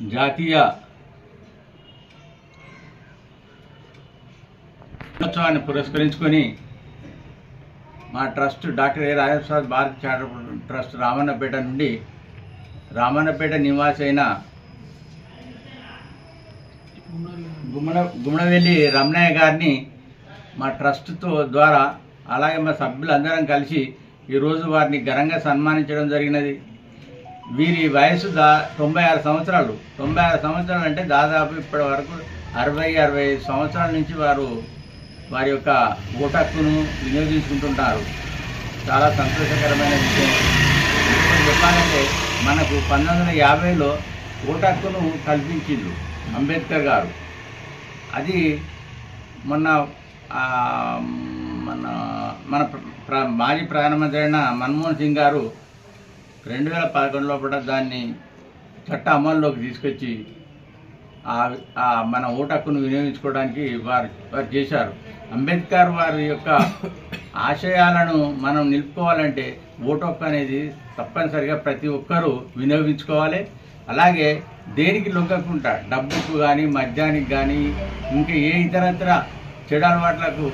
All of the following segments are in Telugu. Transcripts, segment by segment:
జాతీయ దినోత్సవాన్ని పురస్కరించుకొని మా trust doctor A Rajaprasad Bharat charitable trust Ramannapeta నుండి రామన్నపేట నివాసి అయిన గుమ్మనవెల్లి రమణయ్య గారిని మా ట్రస్ట్తో ద్వారా అలాగే మా సభ్యులందరం కలిసి ఈరోజు వారిని ఘనంగా సన్మానించడం జరిగినది. వీరి వయసు 96 సంవత్సరాలు. 96 సంవత్సరాలు అంటే దాదాపు ఇప్పటి వరకు 60-65 సంవత్సరాల నుంచి వారి యొక్క ఓటు హక్కును వినియోగించుకుంటుంటారు. చాలా సంతోషకరమైన విషయం. చెప్పాలంటే మనకు 1950లో ఓటు హక్కును కల్పించిండు అంబేద్కర్ గారు. అది మొన్న మన మాజీ ప్రధానమంత్రి అయిన మన్మోహన్ సింగ్ గారు 2011లో కూడా దాన్ని చట్ట అమల్లోకి తీసుకొచ్చి మన ఓటు హక్కును వినియోగించుకోవడానికి వారు చేశారు. అంబేద్కర్ వారి యొక్క ఆశయాలను మనం నిలుపుకోవాలంటే ఓటు హక్కు అనేది తప్పనిసరిగా ప్రతి ఒక్కరూ వినియోగించుకోవాలి. అలాగే దేనికి లొంగకుండా డబ్బుకు కానీ మద్యానికి కానీ ఇంకా ఏ ఇతరత్ర చెడు అలవాట్లకు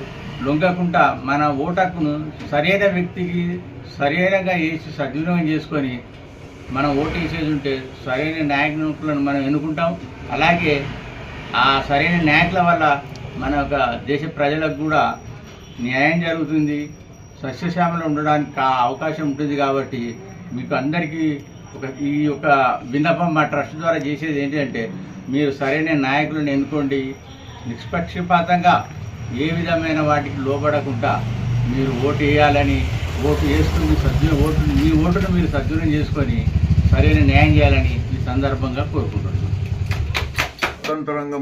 లొంగకుండా మన ఓటు హక్కును సరైన వ్యక్తికి సరైనగా వేసి సద్వినియోగం చేసుకొని మనం ఓటు వేసేది ఉంటే సరైన నాయకులను మనం ఎన్నుకుంటాం. అలాగే ఆ సరైన నాయకుల వల్ల మన యొక్క దేశ ప్రజలకు కూడా న్యాయం జరుగుతుంది, సస్యశ్యామలు ఉండడానికి అవకాశం ఉంటుంది. కాబట్టి మీకు అందరికీ ఈ యొక్క విన్నపం మా ట్రస్ట్ ద్వారా చేసేది ఏంటంటే మీరు సరైన నాయకులను ఎన్నుకోండి. నిష్పక్షపాతంగా ఏ విధమైన వాటికి లోపడకుండా మీరు ఓటు వేయాలని, ఓటు వేసుకుని మీ ఓటును మీరు సద్వినియోగం చేసుకొని సరైన న్యాయం చేయాలని ఈ సందర్భంగా కోరుకుంటున్నాను. స్వతంత్రంగా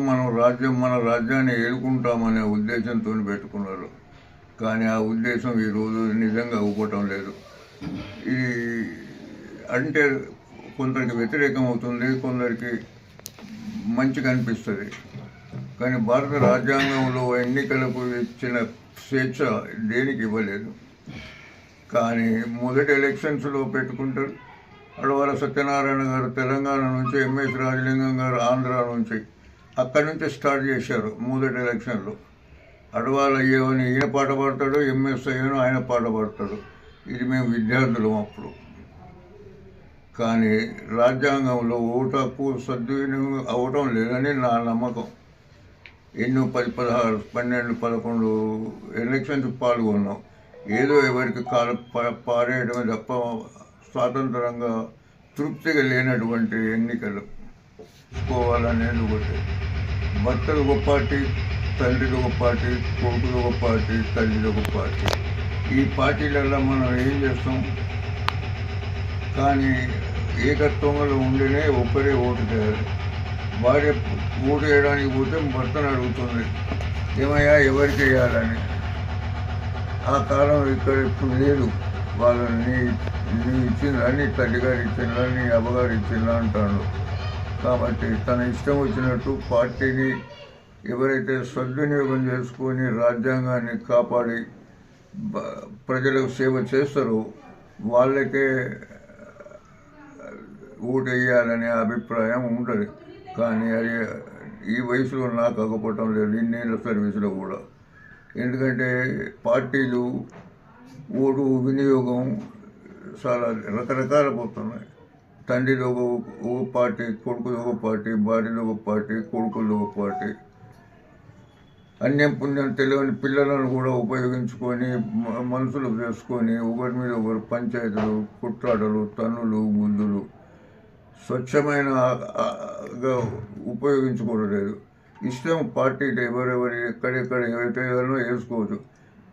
మన రాజ్యాన్ని ఏలుకుంటామనే ఉద్దేశంతో పెట్టుకున్నారు. కానీ ఆ ఉద్దేశం ఈరోజు నిజంగా అవ్వటం లేదు. ఇది అంటే కొందరికి వ్యతిరేకం అవుతుంది, కొందరికి మంచిగా అనిపిస్తుంది. కానీ భారత రాజ్యాంగంలో ఎన్నికలకు ఇచ్చిన స్వేచ్ఛ దేనికి ఇవ్వలేదు. కానీ మొదటి ఎలక్షన్స్లో పెట్టుకుంటారు. అడవాల సత్యనారాయణ గారు తెలంగాణ నుంచి, ఎంఎస్ రాజలింగం గారు ఆంధ్ర నుంచి, అక్కడి నుంచి స్టార్ట్ చేశారు. మొదటి ఎలక్షన్లో అడవాల అయ్యేవని ఈయన పాట పాడతాడు, ఎంఎస్ అయ్యేను ఆయన పాట పాడతాడు. ఇది మేము విద్యార్థులం అప్పుడు. కానీ రాజ్యాంగంలో ఓటు హక్కు సద్వినియోగం అవ్వటం లేదని నా నమ్మకం. ఎన్నో 10, 16, 12, 11 ఎలక్షన్స్ పాల్గొన్నాం. ఏదో ఎవరికి పారేయడమే తప్ప స్వాతంత్రంగా తృప్తిగా లేనటువంటి ఎన్నికలు పోవాలనేది ఒకటి. భర్తలు ఒక పార్టీ, తండ్రిది ఒక పార్టీ, కొడుకులు ఒక పార్టీ, తల్లిది ఒక పార్టీ. ఈ పార్టీలలో మనం ఏం చేస్తాం? కానీ ఏకత్వంలో ఉంటేనే ఒకరే ఓటు చేయాలి. భార్య ఓటు వేయడానికి పోతే భర్తను అడుగుతుంది, ఏమయ్యా ఎవరికి వేయాలని. ఆ కాలం ఇక్కడ ఇప్పుడు లేదు. వాళ్ళని నీ ఇచ్చిందా, నీ తల్లిగారు ఇచ్చిందా, నీ అబ్బగారు ఇచ్చిందా అంటాడు. కాబట్టి తన ఇష్టం వచ్చినట్టు పార్టీని ఎవరైతే సద్వినియోగం చేసుకొని రాజ్యాంగాన్ని కాపాడి ప్రజలకు సేవ చేస్తారో వాళ్ళకే ఓటు వేయాలనే అభిప్రాయం ఉంటుంది. కానీ అది ఈ వయసులో నాకు అగపడటం లేదు, ఇన్నేళ్ళ సర్వీసులో కూడా. ఎందుకంటే పార్టీలు ఓటు వినియోగం చాలా రకరకాల పోతున్నాయి. తండ్రిలో ఒక పార్టీ, కొడుకులో ఒక పార్టీ, భార్యలో ఒక పార్టీ, కొడుకుల్లో ఒక పార్టీ. అన్యం పుణ్యం తెలియని పిల్లలను కూడా ఉపయోగించుకొని మనసులు చేసుకొని ఒకరి మీద ఒకరు పంచాయతీలు, కుట్రాటలు, తన్నులు, గుద్దులు స్వచ్ఛమైనగా ఉపయోగించుకోవట్లేదు. ఇష్టం పార్టీ ఎవరెవరు ఎక్కడెక్కడ ఎవరికైనా వేసుకోవచ్చు.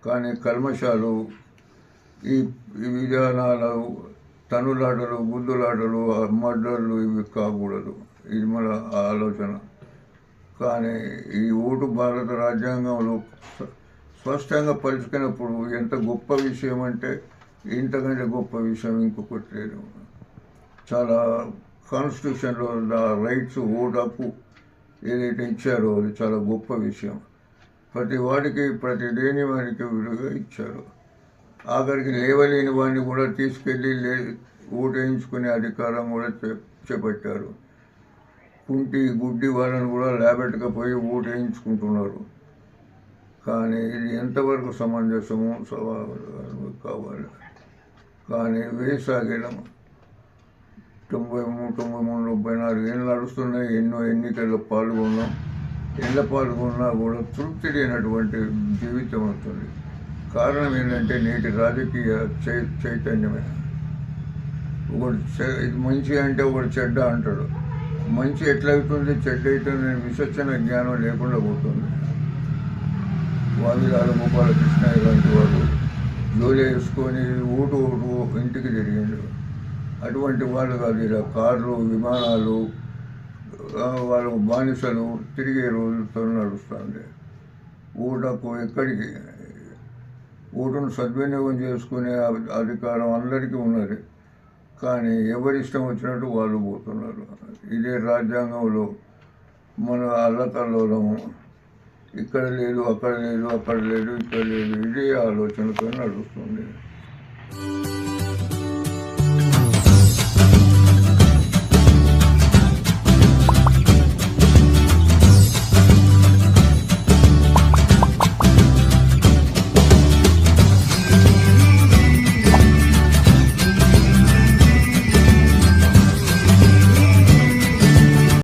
కానీ కల్మషాలు, ఈ విధానాలు, తనులాటలు, గుద్దులాటలు, మర్డర్లు ఇవి కాకూడదు. ఇది మన ఆలోచన. కానీ ఈ ఓటు భారత రాజ్యాంగంలో స్పష్టంగా పలుచుకున్నప్పుడు ఎంత గొప్ప విషయం అంటే ఇంతకంటే గొప్ప విషయం ఇంకొకటి లేదు. చాలా కాన్స్టిట్యూషన్లో రైట్స్, ఓటు హక్కు ఏదైతే ఇచ్చారో అది చాలా గొప్ప విషయం. ప్రతి వాడికి ప్రతి దేని వాడికి విలువగా ఇచ్చారు. ఆఖరికి లేవలేని వాడిని కూడా తీసుకెళ్ళి ఓటు వేయించుకునే అధికారం కూడా చేపట్టారు. కుంటి గుడ్డి వాళ్ళని కూడా ల్యాబెట్గా పోయి ఓటు వేయించుకుంటున్నారు. కానీ ఇది ఎంతవరకు సమంజసము కావాలి. కానీ వేసాగిలం 93, 94 ఏళ్ళు నడుస్తున్నాయి. ఎన్నో ఎన్నికల్లో పాల్గొన్నాం. పాల్గొన్నా కూడా తృప్తి లేనటువంటి జీవితం అవుతుంది. కారణం ఏంటంటే నేటి రాజకీయ చైతన్యమే. ఇది మంచి అంటే ఒకటి చెడ్డ అంటాడు. మంచి ఎట్లవుతుంది, చెడ్డ అవుతుంది విచక్షణ జ్ఞానం లేకుండా పోతుంది. వావిలాల గోపాలకృష్ణ ఇలాంటి వాడు జోలి వేసుకొని ఓటు ఇంటికి తిరిగిండు. అటువంటి వాళ్ళు కాదు. ఇలా కార్లు, విమానాలు, వాళ్ళకు బానిసలు తిరిగే రోజులతో నడుస్తుంది. ఓటకు ఎక్కడికి ఓటును సద్వినియోగం చేసుకునే అధికారం అందరికీ ఉన్నది. కానీ ఎవరి ఇష్టం వచ్చినట్టు వాళ్ళు పోతున్నారు. ఇదే రాజ్యాంగంలో మన అల్లకల్లోలము. ఇక్కడ లేదు, అక్కడ లేదు, అక్కడ లేదు, ఇక్కడ లేదు, ఇదే ఆలోచనతో నడుస్తుంది.